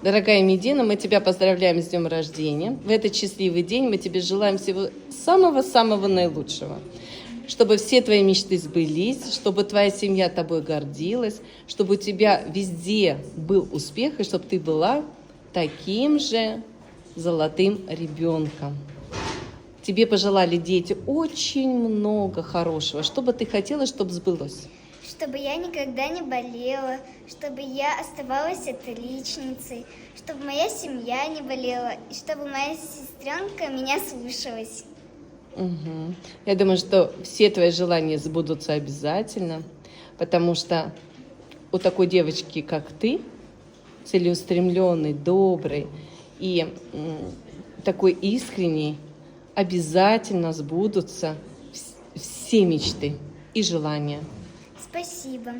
Дорогая Медина, мы тебя поздравляем с днем рождения. В этот счастливый день мы тебе желаем всего самого-самого наилучшего. Чтобы все твои мечты сбылись, чтобы твоя семья тобой гордилась, чтобы у тебя везде был успех, и чтобы ты была таким же золотым ребенком. Тебе пожелали дети очень много хорошего. Что бы ты хотела, чтобы сбылось? Чтобы я никогда не болела, чтобы я оставалась отличницей, чтобы моя семья не болела, и чтобы моя сестренка меня слушалась. Угу. Я думаю, что все твои желания сбудутся обязательно, потому что у такой девочки, как ты, целеустремленной, доброй и такой искренней, обязательно сбудутся все мечты и желания. Спасибо.